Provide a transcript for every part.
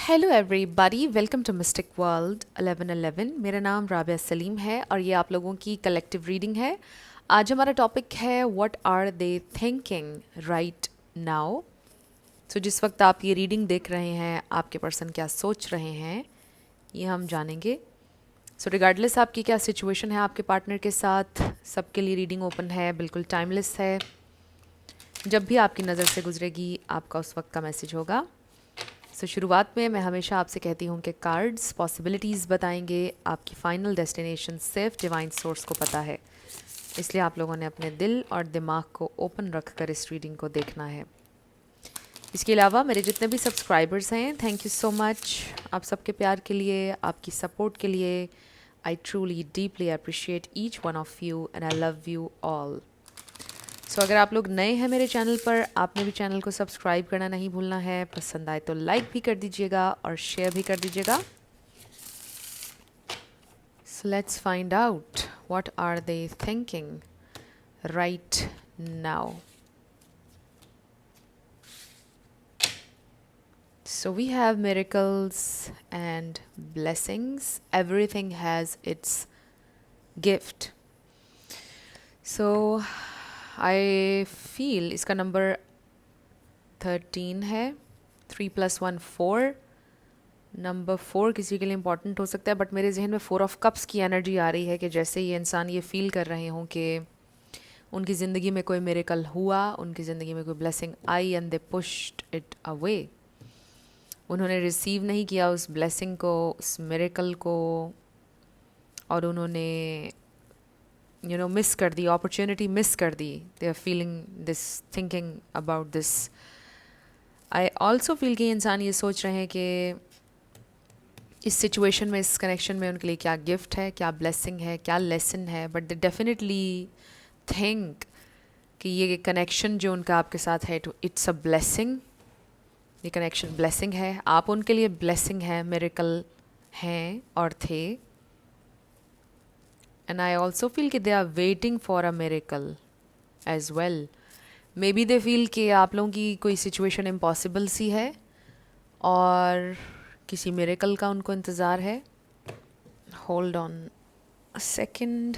Hello everybody, welcome to mystic world 1111। मेरा नाम राबिया सलीम है और ये आप लोगों की कलेक्टिव रीडिंग है। आज हमारा टॉपिक है what are they thinking right now. So जिस वक्त आप ये रीडिंग देख रहे हैं, आपके पर्सन क्या सोच रहे हैं, ये हम जानेंगे। सो रिगार्डलेस आपकी क्या सिचुएशन है आपके पार्टनर के साथ, सबके लिए रीडिंग ओपन है, बिल्कुल टाइमलेस है। जब भी आपकी नज़र से गुजरेगी, आपका उस वक्त का मैसेज होगा। शुरुआत में मैं हमेशा आपसे कहती हूँ कि कार्ड्स पॉसिबिलिटीज़ बताएंगे, आपकी फ़ाइनल डेस्टिनेशन सिर्फ डिवाइन सोर्स को पता है। इसलिए आप लोगों ने अपने दिल और दिमाग को ओपन रख कर इस रीडिंग को देखना है। इसके अलावा मेरे जितने भी सब्सक्राइबर्स हैं, थैंक यू सो मच आप सबके प्यार के लिए, आपकी सपोर्ट के लिए। I truly deeply appreciate each one of you and I love you all. अगर आप लोग नए हैं मेरे चैनल पर, आपने भी चैनल को सब्सक्राइब करना नहीं भूलना है। पसंद आए तो लाइक भी कर दीजिएगा और शेयर भी कर दीजिएगा। So let's find out what are they thinking right now. So we have miracles and blessings. Everything has its gift. So I feel इसका नंबर 13 है। 3 + 1 4। नंबर 4 किसी के लिए इम्पॉर्टेंट हो सकता है, बट मेरे जहन में 4 ऑफ कप्स की एनर्जी आ रही है कि जैसे ये इंसान ये फील कर रहे हों कि उनकी ज़िंदगी में कोई मिरेकल हुआ, उनकी ज़िंदगी में कोई blessing I and they pushed it away. उन्होंने रिसीव नहीं किया उस ब्लेसिंग को, उस मिरेकल को, और उन्होंने मिस कर दी, अपॉर्चुनिटी मिस कर दी। They are feeling this, thinking about this. I also feel कि इंसान ये सोच रहे हैं कि इस सिचुएशन में, इस कनेक्शन में उनके लिए क्या गिफ्ट है, क्या ब्लेसिंग है, क्या लेसन है। बट दे डेफिनेटली थिंक कि ये कनेक्शन जो उनका आपके साथ है, इट्स अ ब्लेसिंग। ये कनेक्शन ब्लेसिंग है, आप उनके लिए ब्लेसिंग है, मिरेकल हैं और थे। एंड आई ऑल्सो फील कि they are waiting for a miracle as well. Maybe they feel कि आप लोगों की कोई सिचुएशन इम्पॉसिबल सी है और किसी मिरेकल का उनको इंतज़ार है। Hold on a second.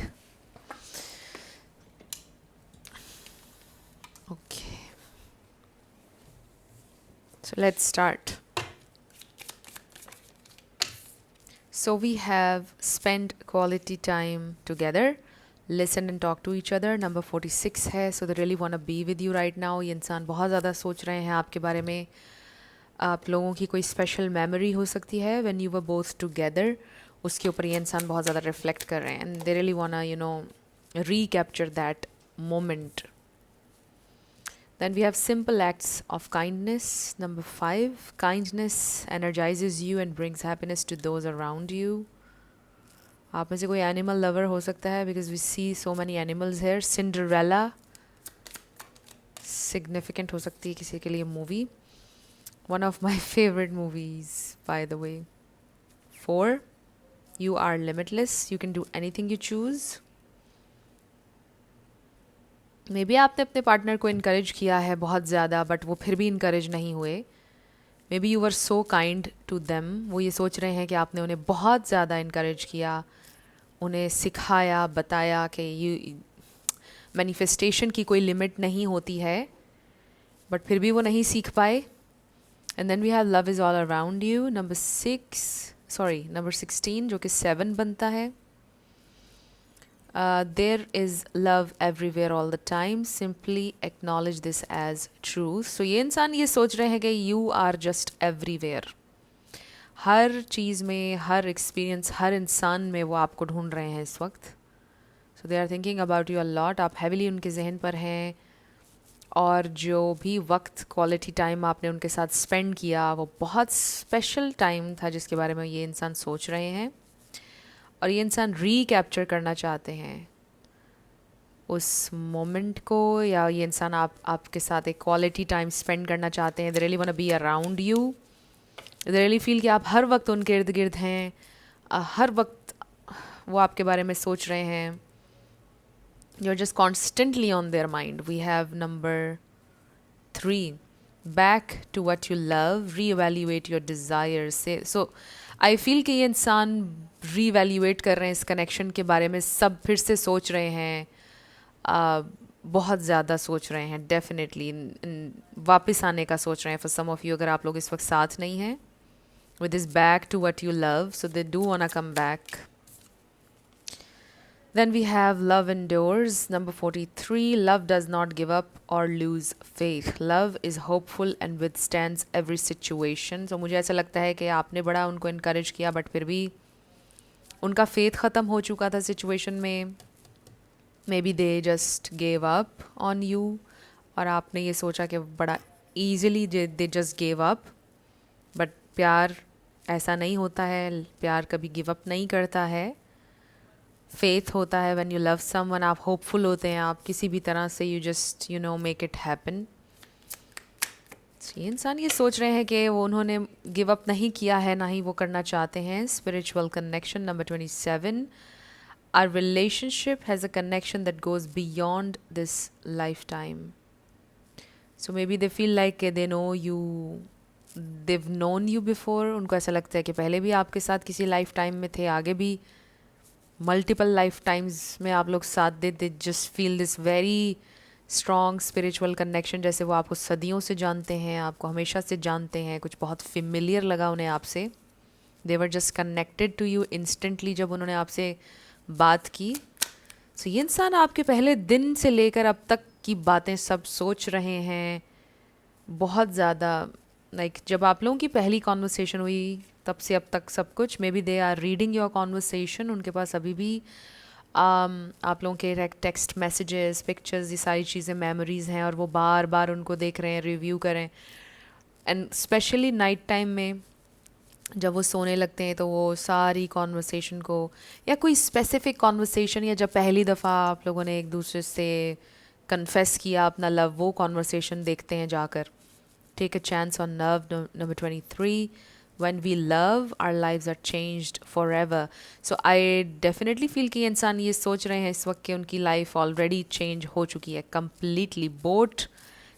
Okay, so let's start. So we have spent quality time together, listen and talk to each other. Number 46 है, so they really want to be with you right now. ये इंसान बहुत ज़्यादा सोच रहे हैं आपके बारे में। आप लोगों की कोई स्पेशल मेमोरी हो सकती है when you were both together, उसके ऊपर ये इंसान बहुत ज़्यादा रिफ्लेक्ट कर रहे हैं and they really want to recapture that moment. Then we have simple acts of kindness. Number 5, kindness energizes you and brings happiness to those around you. आप में से कोई एनिमल लवर हो सकता है, because we see so many animals here. Cinderella significant हो सकती है किसी के लिए movie, one of my favourite movies by the way. 4, you are limitless, you can do anything you choose. Maybe आपने अपने पार्टनर को इनकरेज किया है बहुत ज़्यादा, बट वो फिर भी इनकरेज नहीं हुए। Maybe you were so kind to them. वो ये सोच रहे हैं कि आपने उन्हें बहुत ज़्यादा इनकरेज किया, उन्हें सिखाया, बताया कि यू मैनिफेस्टेशन की कोई लिमिट नहीं होती है, बट फिर भी वो नहीं सीख पाए। And then we have love is all around you. Number 16 जो कि 7 बनता है। There is love everywhere all the time, simply acknowledge this as truth. So ये इंसान ये सोच रहे हैं कि यू आर जस्ट एवरीवेयर। हर चीज़ में, हर एक्सपीरियंस, हर इंसान में वो आपको ढूंढ रहे हैं इस वक्त। So they are thinking about you a lot. आप हैविली उनके जहन पर हैं, और जो भी वक्त, क्वालिटी टाइम आपने उनके साथ स्पेंड किया, वो बहुत स्पेशल टाइम था जिसके बारे में ये इंसान सोच रहे हैं। और ये इंसान रीकैप्चर करना चाहते हैं उस मोमेंट को, या ये इंसान आपके साथ एक क्वालिटी टाइम स्पेंड करना चाहते हैं। They really want to be around you. They really feel कि आप हर वक्त उनके इर्द गिर्द हैं, हर वक्त वो आपके बारे में सोच रहे हैं। You are just constantly on their mind. We have number 3, back to what you love, reevaluate your desires से. So I feel कि ये इंसान reevaluate कर रहे हैं इस connection के बारे में, सब फिर से सोच रहे हैं, बहुत ज़्यादा सोच रहे हैं डेफिनेटली, वापस आने का सोच रहे हैं. फॉर सम ऑफ यू, अगर आप लोग इस वक्त साथ नहीं हैं, with this back to what you love, so they do wanna come back. Then we have love endures, number 43. Love does not give up or lose faith. Love is hopeful and withstands every situation. So मुझे ऐसा लगता है कि आपने बड़ा उनको encourage किया, but फिर भी उनका faith ख़त्म हो चुका था situation में. Maybe they just gave up on you, और आपने ये सोचा कि बड़ा easily they just gave up. But प्यार ऐसा नहीं होता है, प्यार कभी गिव अप नहीं करता है. फेथ होता है व्हेन यू लव समवन, आप होपफुल होते हैं, आप किसी भी तरह से you just make it happen. ये इंसान ये सोच रहे हैं कि वो उन्होंने गिव अप नहीं किया है, ना ही वो करना चाहते हैं. Spiritual connection, number 27. Our relationship has a connection that goes beyond this life time. So maybe they feel like they know you, they've known you before. उनको ऐसा लगता है कि पहले भी आपके साथ किसी लाइफ टाइम में थे, आगे भी मल्टीपल लाइफ टाइम्स में आप लोग साथ they just feel this very strong spiritual connection, जैसे वो आपको सदियों से जानते हैं, आपको हमेशा से जानते हैं, कुछ बहुत फेमिलियर लगा उन्हें आपसे. They were just connected to you instantly जब उन्होंने आपसे बात की. सो ये इंसान आपके पहले दिन से लेकर अब तक की बातें सब सोच रहे हैं बहुत ज़्यादा. जब आप लोगों की पहली कॉन्वर्सेशन हुई तब से अब तक सब कुछ, maybe they are reading your conversation. उनके पास अभी भी आप लोगों के टेक्स्ट मैसेजेस, पिक्चर्स, ये सारी चीज़ें मेमोरीज़ हैं, और वो बार बार उनको देख रहे हैं, रिव्यू करें. एंड स्पेशली नाइट टाइम में जब वो सोने लगते हैं तो वो सारी कॉन्वर्सेशन को, या कोई स्पेसिफिक कॉन्वर्सेशन, या जब पहली दफ़ा आप लोगों ने एक दूसरे से कन्फेस किया अपना लव, वो कॉन्वर्सेशन देखते हैं जाकर. Take a chance on love, number 23. When we love, our lives are changed forever. So I definitely feel कि इंसान ये सोच रहे हैं इस वक्त कि उनकी लाइफ ऑलरेडी चेंज हो चुकी है completely. बोट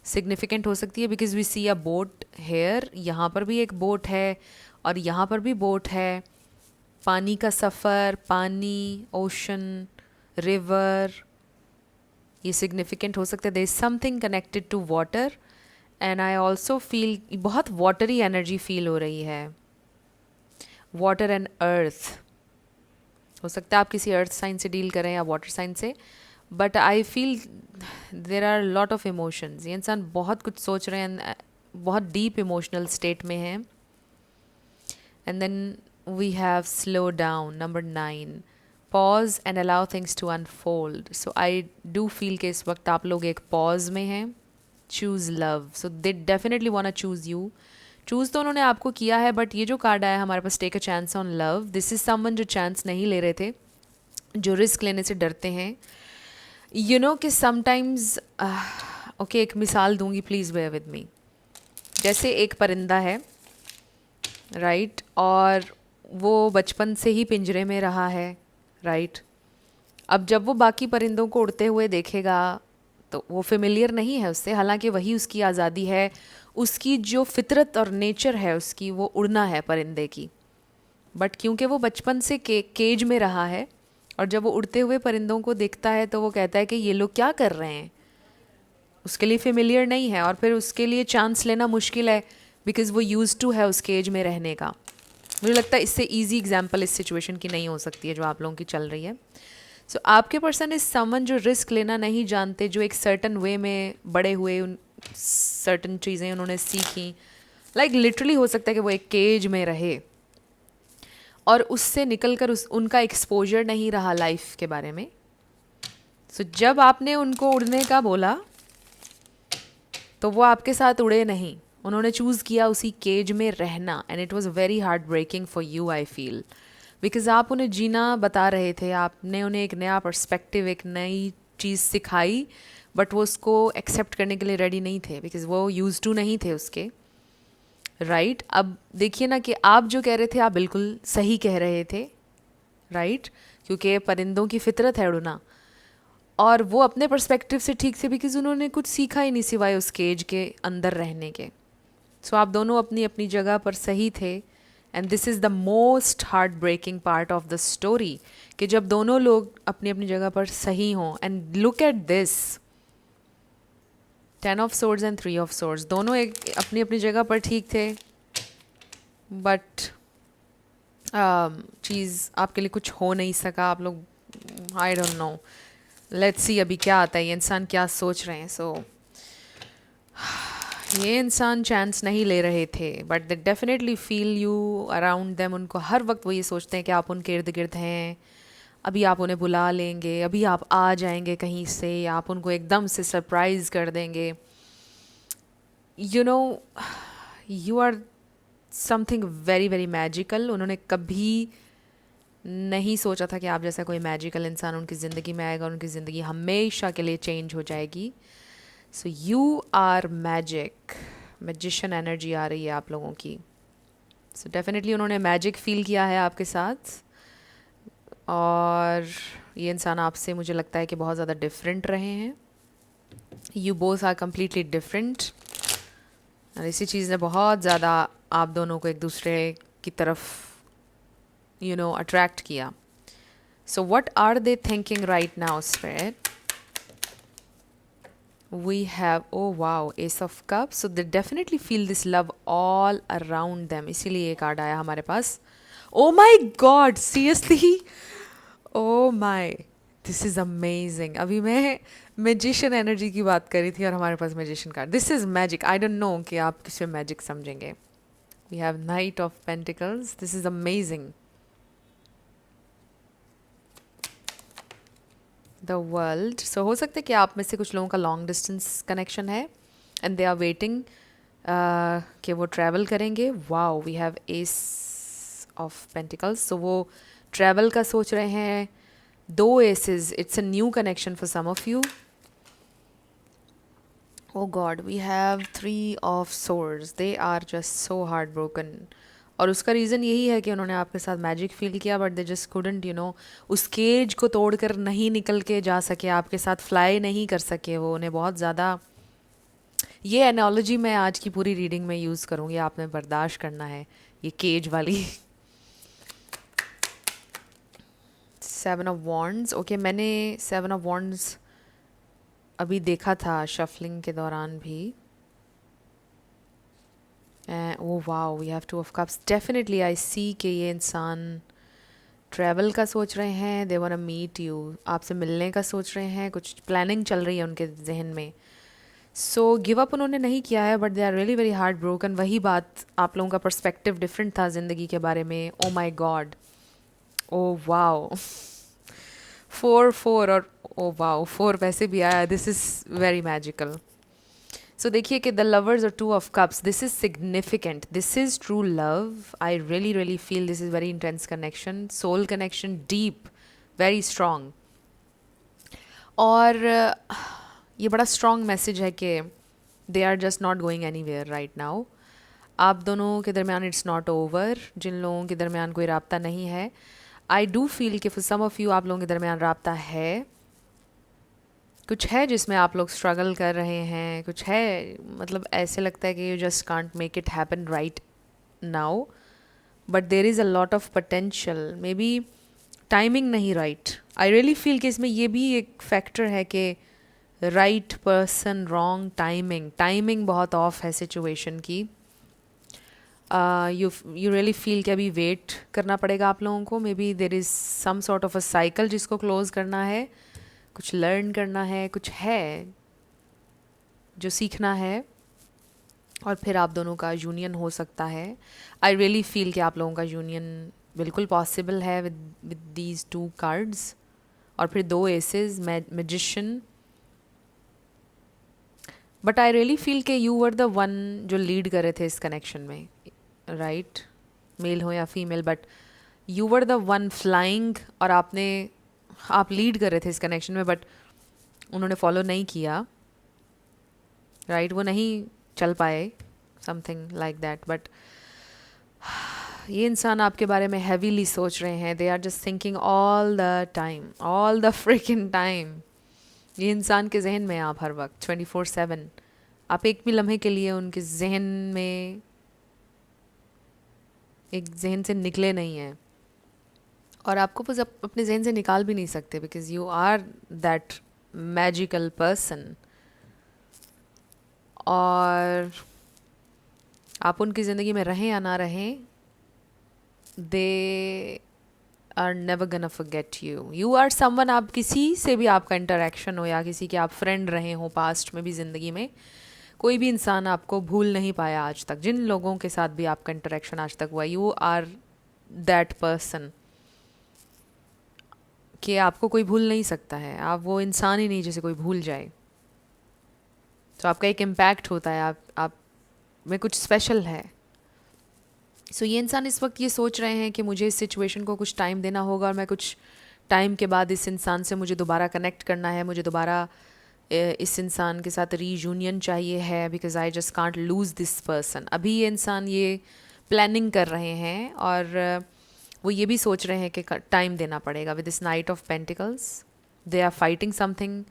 सिग्निफिकेंट हो सकती है because we see a boat here, यहाँ पर भी एक बोट है और यहाँ पर भी बोट है. पानी का सफ़र, पानी, ओशन, रिवर, ये सिग्निफिकेंट हो सकता है. There is something connected to water. And I also feel बहुत वाटरी एनर्जी फील हो रही है. वाटर एंड अर्थ, हो सकता है आप किसी अर्थ साइन से डील करें या वाटर साइन से, but I feel there are lot of emotions. ये इंसान बहुत कुछ सोच रहे हैं, बहुत डीप इमोशनल स्टेट में हैं. And then we have slow down, number 9. Pause and allow things to unfold. So I do feel कि इस वक्त आप लोग एक पॉज में हैं. Choose love, so they definitely want to choose you. Choose तो उन्होंने आपको किया है, बट ये जो कार्ड आया हमारे पास, take a chance on love, this is someone जो चांस नहीं ले रहे थे, जो रिस्क लेने से डरते हैं. यू नो कि समटाइम्स, ओके, एक मिसाल दूंगी, प्लीज़ बेयर विद मी. जैसे एक परिंदा है, राइट, और वो बचपन से ही पिंजरे में रहा है, राइट. अब जब वो बाकी परिंदों को उड़ते हुए देखेगा तो वो फेमिलियर नहीं है उससे, हालांकि वही उसकी आज़ादी है, उसकी जो फितरत और नेचर है उसकी, वो उड़ना है परिंदे की. बट क्योंकि वो बचपन से केज में रहा है, और जब वो उड़ते हुए परिंदों को देखता है तो वो कहता है कि ये लोग क्या कर रहे हैं, उसके लिए फेमिलियर नहीं है, और फिर उसके लिए चांस लेना मुश्किल है बिकॉज वो यूज़ टू है उस केज में रहने का. मुझे लगता है इससे ईजी एग्जाम्पल इस सिचुएशन की नहीं हो सकती है जो आप लोगों की चल रही है. सो आपके पर्सन इज समवन जो रिस्क लेना नहीं जानते, जो एक सर्टन वे में बड़े हुए, उन सर्टन चीज़ें उन्होंने सीखी. लाइक लिटरली हो सकता है कि वो एक केज में रहे और उससे निकलकर उनका एक्सपोजर नहीं रहा लाइफ के बारे में. सो जब आपने उनको उड़ने का बोला तो वो आपके साथ उड़े नहीं, उन्होंने चूज़ किया उसी केज में रहना. And it was very heart breaking for you, I feel, because आप उन्हें जीना बता रहे थे, आपने उन्हें एक नया पर्सपेक्टिव, एक नई चीज़ सिखाई, बट वो उसको एक्सेप्ट करने के लिए रेडी नहीं थे बिकॉज़ वो यूज टू नहीं थे उसके, राइट. अब देखिए ना कि आप जो कह रहे थे आप बिल्कुल सही कह रहे थे, राइट, क्योंकि परिंदों की फितरत है उड़ना. और वो अपने पर्सपेक्टिव से ठीक थे बिकॉज उन्होंने कुछ सीखा ही नहीं सिवाय उस केज के अंदर रहने के. सो आप दोनों अपनी अपनी जगह पर सही थे. And this is the most heart breaking part of the story कि जब दोनों लोग अपनी अपनी जगह पर सही हों. And look at this, 10 of swords and 3 of swords, दोनों एक अपनी अपनी जगह पर ठीक थे. बट चीज़ आपके लिए कुछ हो नहीं सका. आप लोग, I don't know, let's see अभी क्या आता है, ये इंसान क्या सोच रहे हैं. सो ये इंसान चांस नहीं ले रहे थे but they definitely feel you around them. उनको हर वक्त वो ये सोचते हैं कि आप उनके इर्द गिर्द हैं, अभी आप उन्हें बुला लेंगे, अभी आप आ जाएंगे कहीं से, आप उनको एकदम से सरप्राइज़ कर देंगे. You know, you are something very very magical. उन्होंने कभी नहीं सोचा था कि आप जैसा कोई मैजिकल इंसान उनकी ज़िंदगी में आएगा, उनकी ज़िंदगी हमेशा के लिए चेंज हो जाएगी. So you are magic. Magician energy आ रही है आप लोगों की. सो डेफिनेटली उन्होंने मैजिक फील किया है आपके साथ. और ये इंसान आपसे मुझे लगता है कि बहुत ज़्यादा डिफरेंट रहे हैं. You both are completely different. और इसी चीज़ ने बहुत ज़्यादा आप दोनों को एक दूसरे की तरफ अट्रैक्ट किया. So what are they thinking right now spirit? We have, oh wow, Ace of Cups. So they definitely feel this love all around them. इसीलिए ये कार्ड आया हमारे पास. Oh my God, seriously? Oh my, this is amazing. अभी मैं magician energy की बात करी थी और हमारे पास magician card. This is magic. I don't know कि आप किसमें मैजिक समझेंगे. We have Knight of Pentacles. This is amazing. The world. So हो सकता है कि आप में से कुछ लोगों का लॉन्ग डिस्टेंस कनेक्शन है एंड दे आर वेटिंग कि वो ट्रैवल करेंगे. Wow, we have ace of pentacles. So वो ट्रैवल का सोच रहे हैं. 2 aces. It's a new connection for some of you. Oh God, we have 3 of swords. They are just so heart broken. और उसका रीज़न यही है कि उन्होंने आपके साथ मैजिक फील किया बट दे जस्ट कुडंट उस केज को तोड़कर नहीं निकल के जा सके, आपके साथ फ्लाई नहीं कर सके. वो उन्हें बहुत ज़्यादा, ये एनोलॉजी मैं आज की पूरी रीडिंग में यूज़ करूँगी, आपने बर्दाश्त करना है ये केज वाली. 7 ऑफ वॉन्ड्स. ओके, मैंने 7 ऑफ वॉन्ड्स अभी देखा था शफलिंग के दौरान भी. oh wow, we have 2 of cups. Definitely I see कि ये इंसान ट्रैवल का सोच रहे हैं. They want to meet you. आपसे मिलने का सोच रहे हैं. कुछ प्लानिंग चल रही है उनके जहन में. सो गिव अप उन्होंने नहीं किया है but they are really very heart broken. वही बात, आप लोगों का पर्सपेक्टिव डिफरेंट था ज़िंदगी के बारे में. ओ माई गॉड, ओ वाओ. 4 और ओ वाओ 4 वैसे भी आया. This is very magical. So देखिए कि द लवर्स और 2 of cups. This is significant. This is true love. I really really feel this is very intense connection, soul connection, deep, very strong. और ये बड़ा strong message है कि they are just not going anywhere right now. आप दोनों के दरमियान it's not over. जिन लोगों के दरमियान कोई राब्ता नहीं है, आई डू फील कि फॉर सम ऑफ यू आप लोगों के दरमियान राब्ता है. कुछ है जिसमें आप लोग स्ट्रगल कर रहे हैं. कुछ है, मतलब ऐसे लगता है कि you just can't make it happen right now but there is a lot of potential. Maybe timing नहीं राइट. आई रियली फील कि इसमें ये भी एक फैक्टर है कि right person, wrong timing. Timing बहुत ऑफ है सिचुएशन की. यू रियली फील कि अभी वेट करना पड़ेगा आप लोगों को. Maybe there is some sort of a cycle जिसको क्लोज करना है, कुछ लर्न करना है, कुछ है जो सीखना है और फिर आप दोनों का यूनियन हो सकता है. आई रियली फील कि आप लोगों का यूनियन बिल्कुल पॉसिबल है विद दीज 2 कार्ड्स. और फिर 2 aces, magician. But I really feel कि यू वर द वन जो लीड कर रहे थे इस कनेक्शन में, राइट? मेल हो या female, but you were the one flying. और आप लीड कर रहे थे इस कनेक्शन में बट उन्होंने फॉलो नहीं किया, राइट? वो नहीं चल पाए, समथिंग लाइक दैट. बट ये इंसान आपके बारे में हैवीली सोच रहे हैं. They are just thinking all the time, all the freaking time. ये इंसान के जहन में हैं आप हर वक्त 24/7। आप एक भी लम्हे के लिए उनके जहन में, एक जहन से निकले नहीं हैं, और आपको बस अपने जहन से निकाल भी नहीं सकते, because you are that magical person. और आप उनकी ज़िंदगी में रहें या ना रहें, they are never gonna forget you. You are someone, आप किसी से भी आपका इंटरेक्शन हो या किसी के आप फ्रेंड रहे हो पास्ट में भी, ज़िंदगी में कोई भी इंसान आपको भूल नहीं पाया आज तक। जिन लोगों के साथ भी आपका इंटरेक्शन आज तक हुआ, यू आर दैट पर्सन कि आपको कोई भूल नहीं सकता है। आप वो इंसान ही नहीं जिसे कोई भूल जाए। तो आपका एक इम्पैक्ट होता है, आप में कुछ स्पेशल है। सो ये इंसान इस वक्त ये सोच रहे हैं कि मुझे इस सिचुएशन को कुछ टाइम देना होगा, और मैं कुछ टाइम के बाद इस इंसान से मुझे दोबारा कनेक्ट करना है, मुझे दोबारा इस इंसान के साथ रीयूनियन चाहिए है, because I just can't lose this person. अभी ये इंसान ये प्लानिंग कर रहे हैं, और वो ये भी सोच रहे हैं कि टाइम देना पड़ेगा। With this knight of pentacles they are fighting something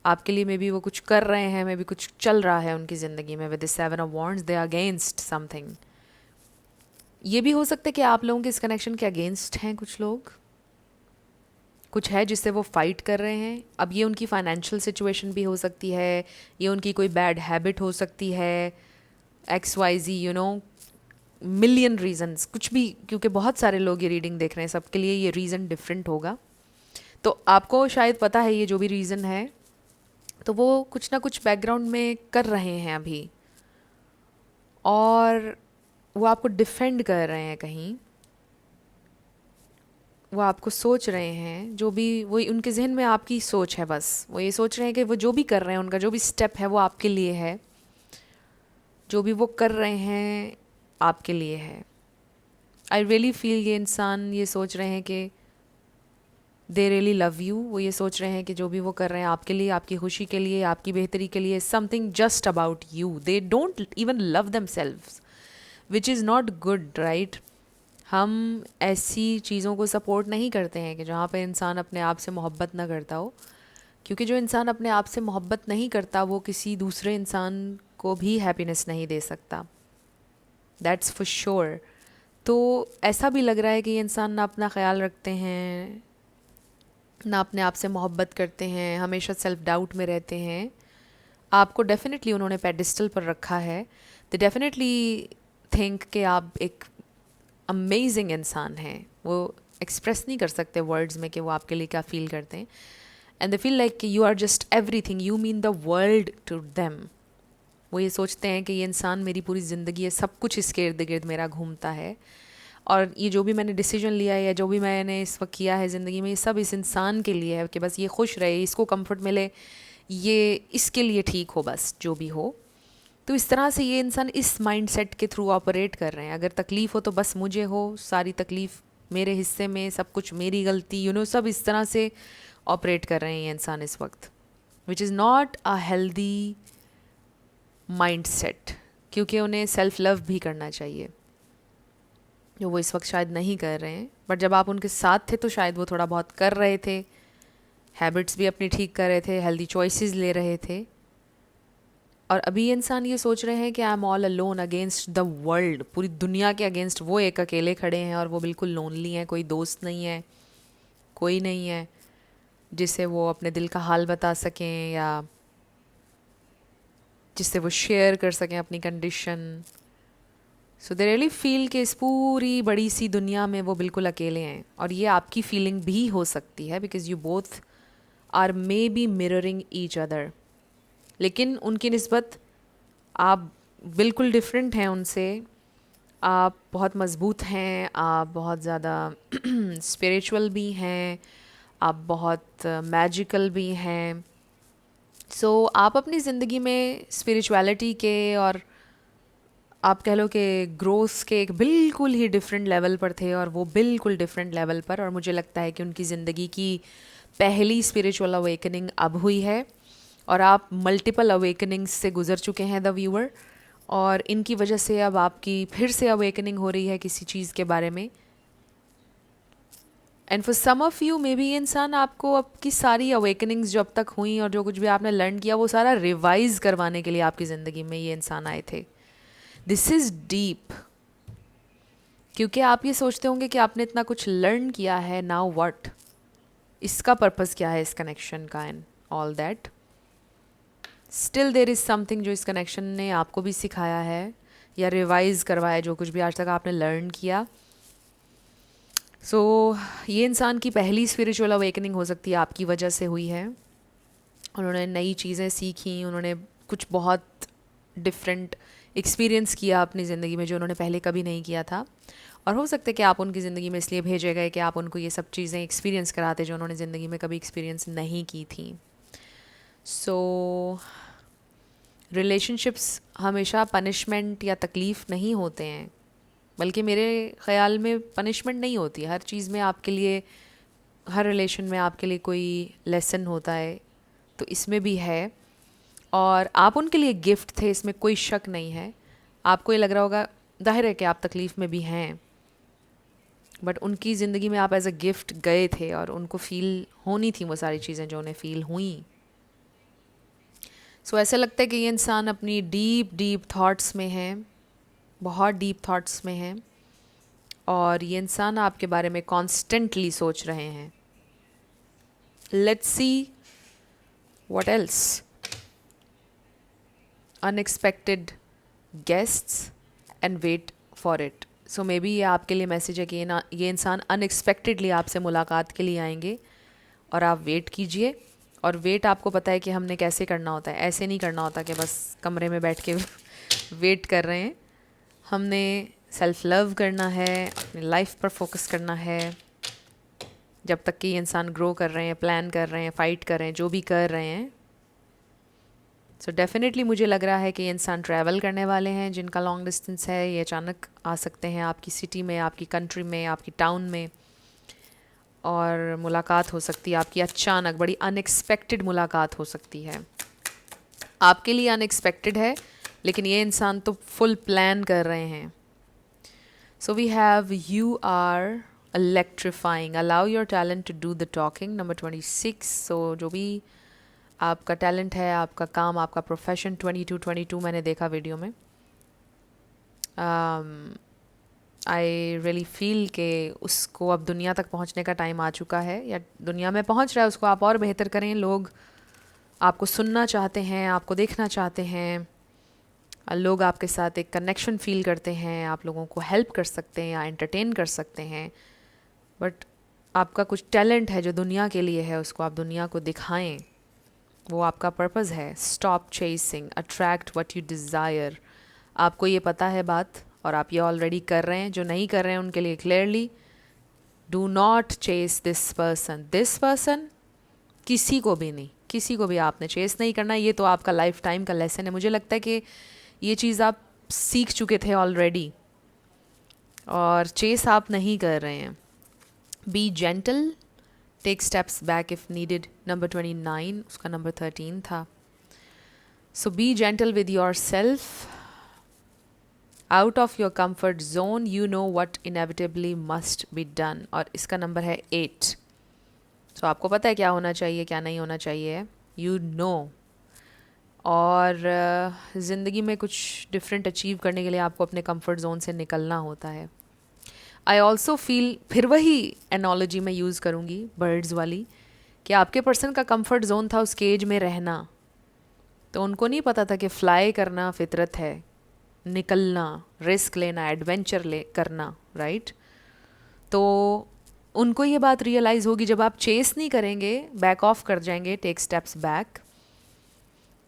आपके लिए। मे बी वो कुछ कर रहे हैं, मे बी कुछ चल रहा है उनकी ज़िंदगी में। With this 7 of wands they are against something. ये भी हो सकता है कि आप लोगों के इस कनेक्शन के अगेंस्ट हैं कुछ लोग, कुछ है जिससे वो फाइट कर रहे हैं। अब ये उनकी फाइनेंशियल सिचुएशन भी हो सकती है, ये उनकी कोई बैड हैबिट हो सकती है, XYZ, you know, million reasons, कुछ भी, क्योंकि बहुत सारे लोग ये रीडिंग देख रहे हैं, सबके लिए ये रीज़न डिफरेंट होगा। तो आपको शायद पता है ये जो भी रीज़न है, तो वो कुछ ना कुछ बैकग्राउंड में कर रहे हैं अभी, और वो आपको डिफेंड कर रहे हैं कहीं, वो आपको सोच रहे हैं, जो भी वो उनके जहन में आपकी सोच है, बस वो ये सोच रहे हैं कि वो जो भी कर रहे हैं, उनका जो भी स्टेप है वो आपके लिए है, जो भी वो कर रहे हैं आपके लिए है। आई रियली फील ये इंसान ये सोच रहे हैं कि दे रियली लव यू। वो ये सोच रहे हैं कि जो भी वो कर रहे हैं आपके लिए, आपकी खुशी के लिए, आपकी बेहतरी के लिए, something just about you. They don't even love them selves, which is not good, right. हम ऐसी चीज़ों को सपोर्ट नहीं करते हैं कि जहाँ पे इंसान अपने आप से मोहब्बत ना करता हो, क्योंकि जो इंसान अपने आप से मोहब्बत नहीं करता वो किसी दूसरे इंसान को भी हैप्पीनेस नहीं दे सकता, दैट्स फॉर श्योर। तो ऐसा भी लग रहा है कि ये इंसान ना अपना ख्याल रखते हैं, ना अपने आप से मोहब्बत करते हैं, हमेशा सेल्फ डाउट में रहते हैं। आपको डेफिनेटली उन्होंने पेडिस्टल पर रखा है। दे डेफिनेटली थिंक कि आप एक अमेजिंग इंसान हैं। वो एक्सप्रेस नहीं कर सकते वर्ड्स में कि वो आपके लिए क्या फ़ील करते हैं, and they feel like you are just everything, you mean the world to them. वो ये सोचते हैं कि ये इंसान मेरी पूरी ज़िंदगी है, सब कुछ इसके इर्द गिर्द मेरा घूमता है, और ये जो भी मैंने डिसीजन लिया है या जो भी मैंने इस वक्त किया है ज़िंदगी में, ये सब इस इंसान के लिए है कि बस ये खुश रहे, इसको कंफर्ट मिले, ये इसके लिए ठीक हो, बस जो भी हो। तो इस तरह से ये इंसान इस माइंडसेट के थ्रू ऑपरेट कर रहे हैं। अगर तकलीफ़ हो तो बस मुझे हो, सारी तकलीफ़ मेरे हिस्से में, सब कुछ मेरी गलती, यू नो, सब इस तरह से ऑपरेट कर रहे हैं ये इंसान इस वक्त, which is not a healthy mindset, क्योंकि उन्हें सेल्फ लव भी करना चाहिए, जो वो इस वक्त शायद नहीं कर रहे हैं। बट जब आप उनके साथ थे तो शायद वो थोड़ा बहुत कर रहे थे, हैबिट्स भी अपनी ठीक कर रहे थे, हेल्दी चॉइसेस ले रहे थे। और अभी इंसान ये सोच रहे हैं कि I am all alone against the world, पूरी दुनिया के अगेंस्ट वो एक अकेले खड़े हैं, और वो बिल्कुल लोनली हैं, कोई दोस्त नहीं है, कोई नहीं है जिसे वो अपने दिल का हाल बता सकें या जिससे वो शेयर कर सकें अपनी कंडीशन। सो दे रियली फील कि इस पूरी बड़ी सी दुनिया में वो बिल्कुल अकेले हैं, और ये आपकी फीलिंग भी हो सकती है, because you both are maybe mirroring each other. लेकिन उनकी निस्बत आप बिल्कुल डिफरेंट हैं उनसे। आप बहुत मज़बूत हैं, आप बहुत ज़्यादा स्पिरिचुअल भी हैं, आप बहुत मैजिकल भी हैं। सो आप अपनी ज़िंदगी में स्पिरिचुअलिटी के, और आप कह लो कि ग्रोथ के एक बिल्कुल ही डिफरेंट लेवल पर थे, और वो बिल्कुल डिफरेंट लेवल पर। और मुझे लगता है कि उनकी ज़िंदगी की पहली स्पिरिचुअल अवेकनिंग अब हुई है, और आप मल्टीपल अवेकनिंग्स से गुज़र चुके हैं द व्यूअर, और इनकी वजह से अब आपकी फिर से अवेकनिंग हो रही है किसी चीज़ के बारे में। And for some of you maybe ये इंसान आपको आपकी सारी अवेकनिंग्स जो अब तक हुई और जो कुछ भी आपने लर्न किया वो सारा रिवाइज करवाने के लिए आपकी ज़िंदगी में ये इंसान आए थे. This is deep. क्योंकि आप ये सोचते होंगे कि आपने इतना कुछ लर्न किया है, नाउ व्हाट, इसका पर्पस क्या है इस कनेक्शन का and all that. Still there is something जो इस कनेक्शन ने आपको भी सिखाया है या रिवाइज करवाया जो कुछ भी आज तक आपने लर्न किया. सो ये इंसान की पहली स्पिरिचुअल अवेकनिंग हो सकती है आपकी वजह से हुई है. उन्होंने नई चीज़ें सीखी, उन्होंने कुछ बहुत डिफरेंट एक्सपीरियंस किया अपनी ज़िंदगी में जो उन्होंने पहले कभी नहीं किया था. और हो सकता है कि आप उनकी ज़िंदगी में इसलिए भेजे गए कि आप उनको ये सब चीज़ें एक्सपीरियंस कराते जो उन्होंने ज़िंदगी में कभी एक्सपीरियंस नहीं की थी. सो रिलेशनशिप्स हमेशा पनिशमेंट या तकलीफ़ नहीं होते हैं, बल्कि मेरे ख़्याल में पनिशमेंट नहीं होती है. हर चीज़ में आपके लिए, हर रिलेशन में आपके लिए कोई लेसन होता है, तो इसमें भी है. और आप उनके लिए गिफ्ट थे, इसमें कोई शक नहीं है. आपको ये लग रहा होगा, जाहिर है कि आप तकलीफ़ में भी हैं, बट उनकी ज़िंदगी में आप एज अ गिफ्ट गए थे और उनको फ़ील होनी थी वो सारी चीज़ें जो उन्हें फ़ील हुई. सो ऐसा लगता है कि ये इंसान अपनी डीप डीप थॉट्स में है, बहुत डीप थॉट्स में है, और ये इंसान आपके बारे में कॉन्स्टेंटली सोच रहे हैं. Let's see what else. Unexpected guests and wait for it. So maybe ये आपके लिए मैसेज है कि ये इंसान अनएक्सपेक्टेडली आपसे मुलाकात के लिए आएंगे और आप वेट कीजिए. और वेट आपको पता है कि हमने कैसे करना होता है. ऐसे नहीं करना होता कि बस कमरे में बैठ के वेट कर रहे हैं. हमने सेल्फ लव करना है, अपनी लाइफ पर फोकस करना है. जब तक कि ये इंसान ग्रो कर रहे हैं, प्लान कर रहे हैं, फ़ाइट कर रहे हैं, जो भी कर रहे हैं. सो डेफिनेटली मुझे लग रहा है कि ये इंसान ट्रैवल करने वाले हैं जिनका लॉन्ग डिस्टेंस है. ये अचानक आ सकते हैं आपकी सिटी में, आपकी कंट्री में, आपकी टाउन में, और मुलाकात हो सकती है आपकी. अचानक बड़ी अनएक्सपेक्टेड मुलाकात हो सकती है. आपके लिए अनएक्सपेक्टेड है, लेकिन ये इंसान तो फुल प्लान कर रहे हैं. So we have you are electrifying, allow your talent to do the talking, number 26. सो जो भी आपका टैलेंट है, आपका काम, आपका प्रोफेशन, 22 मैंने देखा वीडियो में. आई रियली फील कि उसको अब दुनिया तक पहुंचने का टाइम आ चुका है, या दुनिया में पहुंच रहा है. उसको आप और बेहतर करें. लोग आपको सुनना चाहते हैं, आपको देखना चाहते हैं, लोग आपके साथ एक कनेक्शन फील करते हैं, आप लोगों को हेल्प कर सकते हैं या एंटरटेन कर सकते हैं. बट आपका कुछ टैलेंट है जो दुनिया के लिए है, उसको आप दुनिया को दिखाएं. वो आपका पर्पस है. Stop chasing, attract what you desire. आपको ये पता है बात, और आप ये ऑलरेडी कर रहे हैं. जो नहीं कर रहे हैं उनके लिए clearly, do not chase this person. This person किसी को भी नहीं, किसी को भी आपने चेस नहीं करना. ये तो आपका लाइफ टाइम का लेसन है. मुझे लगता है कि ये चीज़ आप सीख चुके थे ऑलरेडी, और चेस आप नहीं कर रहे हैं. Be gentle, take steps back if needed, number 29. उसका नंबर 13 था. So be gentle with yourself. Out of your comfort zone, you know what inevitably must be done. और इसका नंबर है 8. सो आपको पता है क्या होना चाहिए, क्या नहीं होना चाहिए. You know. और ज़िंदगी में कुछ डिफरेंट अचीव करने के लिए आपको अपने कंफर्ट जोन से निकलना होता है. आई ऑल्सो फील, फिर वही एनोलॉजी मैं यूज़ करूँगी बर्ड्स वाली, कि आपके पर्सन का कंफर्ट जोन था उस केज में रहना. तो उनको नहीं पता था कि फ्लाई करना फितरत है, निकलना, रिस्क लेना, एडवेंचर करना, राइट. तो उनको ये बात रियलाइज़ होगी जब आप चेस नहीं करेंगे, बैक ऑफ कर जाएंगे, टेक स्टेप्स बैक.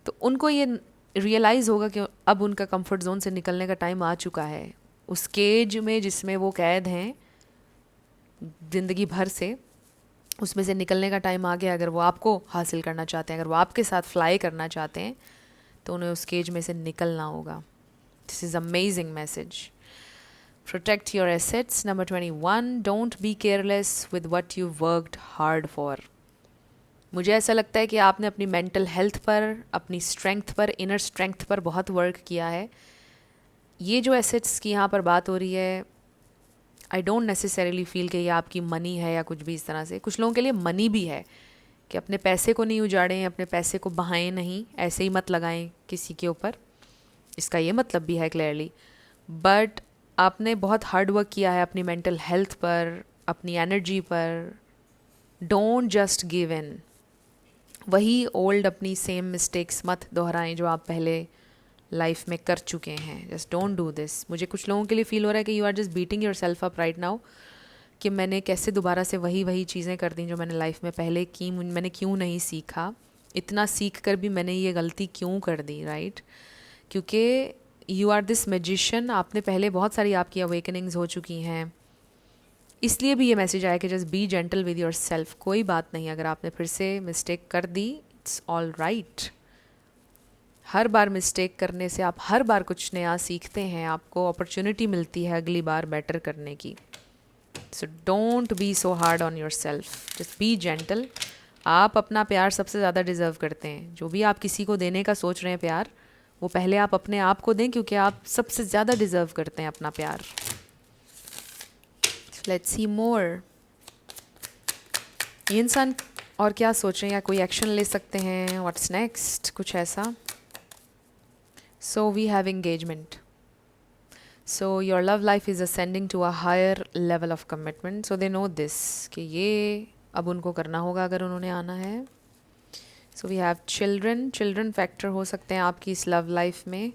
तो उनको ये रियलाइज़ होगा कि अब उनका कंफर्ट जोन से निकलने का टाइम आ चुका है. उस केज में जिसमें वो कैद हैं ज़िंदगी भर से, उसमें से निकलने का टाइम आ गया. अगर वो आपको हासिल करना चाहते हैं, अगर वो आपके साथ फ्लाई करना चाहते हैं, तो उन्हें उस केज में से निकलना होगा. This is amazing message. Protect your assets, number 21. Don't be careless with what you worked hard for. मुझे ऐसा लगता है कि आपने अपनी मेंटल हेल्थ पर, अपनी स्ट्रेंथ पर, इनर स्ट्रेंथ पर बहुत वर्क किया है. ये जो एसेट्स की यहाँ पर बात हो रही है, आई डोंट नेसेसरीली फील कि ये आपकी मनी है या कुछ भी इस तरह से. कुछ लोगों के लिए मनी भी है कि अपने पैसे को नहीं उजाड़ें, अपने पैसे को बहाएं नहीं, ऐसे ही मत लगाएं किसी के ऊपर. इसका ये मतलब भी है क्लियरली. बट आपने बहुत हार्ड वर्क किया है अपनी मेंटल हेल्थ पर, अपनी एनर्जी पर. Don't just give in. वही ओल्ड अपनी सेम मिस्टेक्स मत दोहराएं जो आप पहले लाइफ में कर चुके हैं. Just don't do this. मुझे कुछ लोगों के लिए फील हो रहा है कि you are just beating yourself up right now, कि मैंने कैसे दोबारा से वही चीज़ें कर दी जो मैंने लाइफ में पहले की, मैंने क्यों नहीं सीखा, इतना सीख कर भी मैंने ये गलती क्यों कर दी, राइट? क्योंकि यू आर दिस मैजिशियन. आपने पहले बहुत सारी आपकी अवेकनिंग्स हो चुकी हैं. इसलिए भी ये मैसेज आया कि just be gentle with yourself. कोई बात नहीं अगर आपने फिर से मिस्टेक कर दी, इट्स ऑल राइट. हर बार मिस्टेक करने से आप हर बार कुछ नया सीखते हैं, आपको अपॉर्चुनिटी मिलती है अगली बार बेटर करने की. So don't be so hard on your self, just be gentle. आप अपना प्यार सबसे ज़्यादा डिज़र्व करते हैं. जो भी आप किसी को देने का सोच रहे हैं प्यार, वो पहले आप अपने आप को दें, क्योंकि आप सबसे ज़्यादा डिज़र्व करते हैं अपना प्यार. लेट्स सी मोर. ये इंसान और क्या सोच रहे हैं, या कोई एक्शन ले सकते हैं, व्हाट्स नेक्स्ट, कुछ ऐसा. So we have engagement. So your love life is ascending to a higher level of commitment. So they know this कि ये अब उनको करना होगा अगर उन्होंने आना है. So we have children. Children factor हो सकते हैं आपकी इस love life में.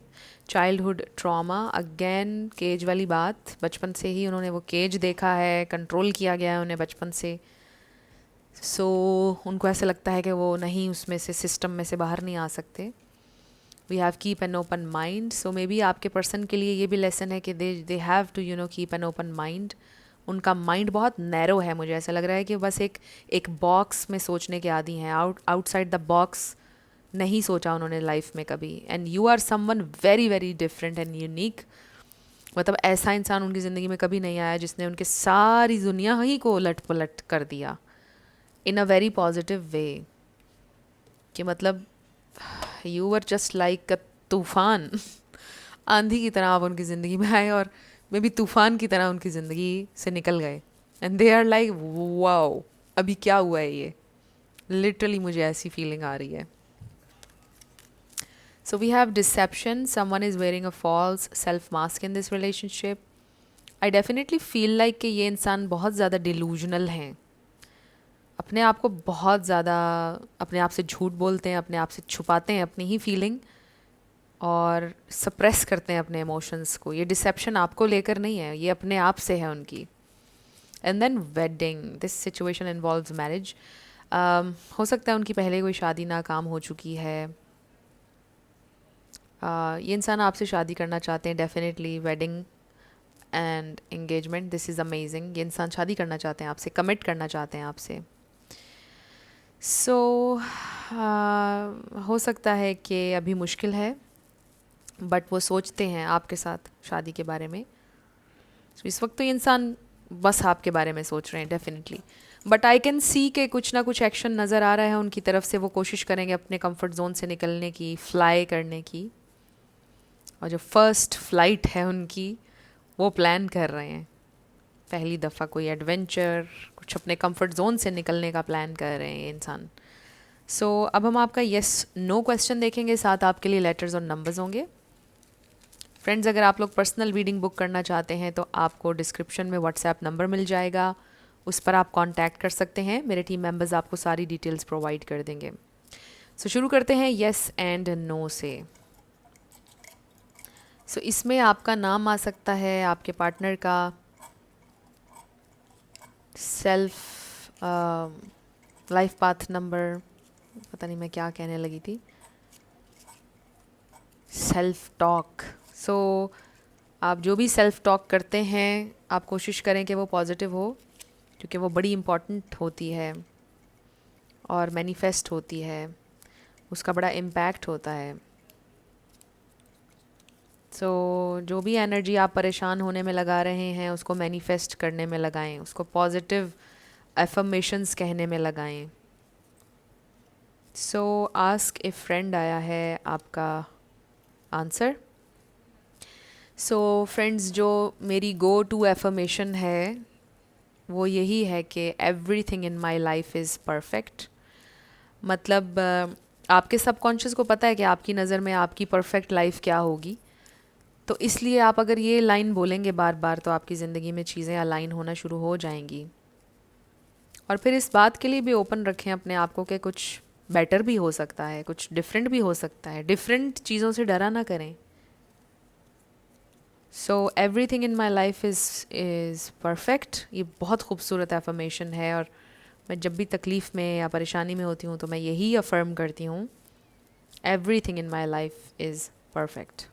Childhood trauma, again केज वाली बात. बचपन से ही उन्होंने वो केज देखा है, कंट्रोल किया गया है उन्हें बचपन से. So उनको ऐसा लगता है कि वो नहीं, उसमें से सिस्टम में से बाहर नहीं आ सकते. We have keep an open mind. So maybe आपके पर्सन के लिए ये भी लेसन है कि they have to keep an open mind. उनका माइंड बहुत नैरो है. मुझे ऐसा लग रहा है कि बस एक बॉक्स में सोचने के आदी हैं. आउटसाइड द बॉक्स नहीं सोचा उन्होंने लाइफ में कभी. And you are someone very very different and unique. मतलब ऐसा इंसान उनकी ज़िंदगी में कभी नहीं आया जिसने उनके सारी दुनिया ही को उलट पुलट कर दिया इन अ वेरी पॉजिटिव वे. कि मतलब यू वर जस्ट लाइक अ तूफ़ान. आंधी की तरह आप उनकी ज़िंदगी में आए और मे बी तूफ़ान की तरह उनकी ज़िंदगी से निकल गए. And they are like wow, अभी क्या हुआ है ये. लिटरली मुझे ऐसी फीलिंग आ रही है. So we have deception. Someone is wearing a false self mask in this relationship. I definitely feel like कि ये इंसान बहुत ज़्यादा डिलूजनल हैं. अपने आप को बहुत ज़्यादा, अपने आप से झूठ बोलते हैं, अपने आप से छुपाते हैं अपनी ही फीलिंग और सप्रेस करते हैं अपने इमोशंस को. ये डिसेप्शन आपको लेकर नहीं है, ये अपने आप से है उनकी. And then wedding. This situation involves marriage. हो सकता है उनकी पहले कोई शादी नाकाम हो चुकी है. ये इंसान आपसे शादी करना चाहते हैं definitely. Wedding and engagement, this is amazing. ये इंसान शादी करना चाहते हैं आपसे, कमिट करना चाहते हैं आपसे. सो हो सकता है कि अभी मुश्किल है, बट वो सोचते हैं आपके साथ शादी के बारे में. so, इस वक्त तो ये इंसान बस आपके बारे में सोच रहे हैं definitely. But I can see के कुछ ना कुछ एक्शन नज़र आ रहा है उनकी तरफ से. वो कोशिश करेंगे अपने कंफर्ट जोन से निकलने की, फ्लाई करने की. और जो फर्स्ट फ्लाइट है उनकी, वो प्लान कर रहे हैं. पहली दफ़ा कोई एडवेंचर, कुछ अपने कंफर्ट जोन से निकलने का प्लान कर रहे हैं ये इंसान. सो अब हम आपका येस नो क्वेश्चन देखेंगे, साथ आपके लिए लेटर्स और नंबर्स होंगे. फ्रेंड्स, अगर आप लोग पर्सनल रीडिंग बुक करना चाहते हैं तो आपको डिस्क्रिप्शन में व्हाट्सएप नंबर मिल जाएगा, उस पर आप कांटेक्ट कर सकते हैं. मेरे टीम मेंबर्स आपको सारी डिटेल्स प्रोवाइड कर देंगे. सो शुरू करते हैं येस एंड नो से. सो इसमें आपका नाम आ सकता है, आपके पार्टनर का, सेल्फ लाइफ पाथ नंबर, पता नहीं मैं क्या कहने लगी थी, सेल्फ टॉक. सो आप जो भी सेल्फ टॉक करते हैं, आप कोशिश करें कि वो पॉजिटिव हो, क्योंकि वो बड़ी इम्पॉर्टेंट होती है और मैनिफेस्ट होती है. उसका बड़ा इम्पैक्ट होता है. सो जो भी एनर्जी आप परेशान होने में लगा रहे हैं, उसको मैनिफेस्ट करने में लगाएं, उसको पॉजिटिव एफर्मेशंस कहने में लगाएं. सो आस्क ए फ्रेंड आया है आपका आंसर. सो फ्रेंड्स, जो मेरी गो टू एफर्मेशन है वो यही है कि everything in my life is perfect. मतलब आपके सबकॉन्शियस को पता है कि आपकी नज़र में आपकी परफेक्ट लाइफ क्या होगी। तो इसलिए आप अगर ये लाइन बोलेंगे बार बार तो आपकी ज़िंदगी में चीज़ें अलाइन होना शुरू हो जाएंगी। और फिर इस बात के लिए भी ओपन रखें अपने आप को कि कुछ बेटर भी हो सकता है, कुछ डिफरेंट भी हो सकता है। डिफरेंट चीज़ों से डरा ना करें। So everything in my life is perfect, ये बहुत खूबसूरत एफर्मेशन है। और मैं जब भी तकलीफ़ में या परेशानी में होती हूँ तो मैं यही अफर्म करती हूँ, everything in my life is perfect.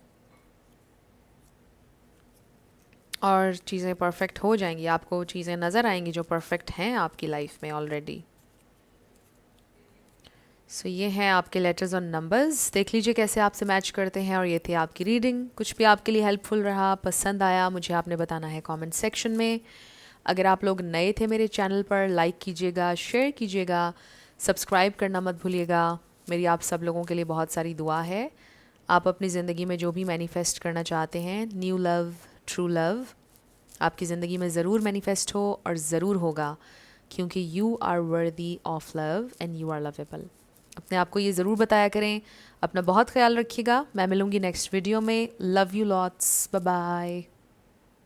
और चीज़ें परफेक्ट हो जाएंगी, आपको चीज़ें नज़र आएंगी जो परफेक्ट हैं आपकी लाइफ में ऑलरेडी। सो ये हैं आपके लेटर्स और नंबर्स, देख लीजिए कैसे आपसे मैच करते हैं। और ये थी आपकी रीडिंग। कुछ भी आपके लिए हेल्पफुल रहा, पसंद आया, मुझे आपने बताना है कमेंट सेक्शन में। अगर आप लोग नए थे मेरे चैनल पर, लाइक कीजिएगा, शेयर कीजिएगा, सब्सक्राइब करना मत भूलिएगा। मेरी आप सब लोगों के लिए बहुत सारी दुआ है। आप अपनी ज़िंदगी में जो भी मैनिफेस्ट करना चाहते हैं, न्यू लव, ट्रू लव, आपकी ज़िंदगी में ज़रूर मैनिफेस्ट हो और ज़रूर होगा, क्योंकि you are worthy of love and you are lovable. अपने आप को ये ज़रूर बताया करें। अपना बहुत ख्याल रखिएगा। मैं मिलूँगी नेक्स्ट वीडियो में। Love you lots, bye bye.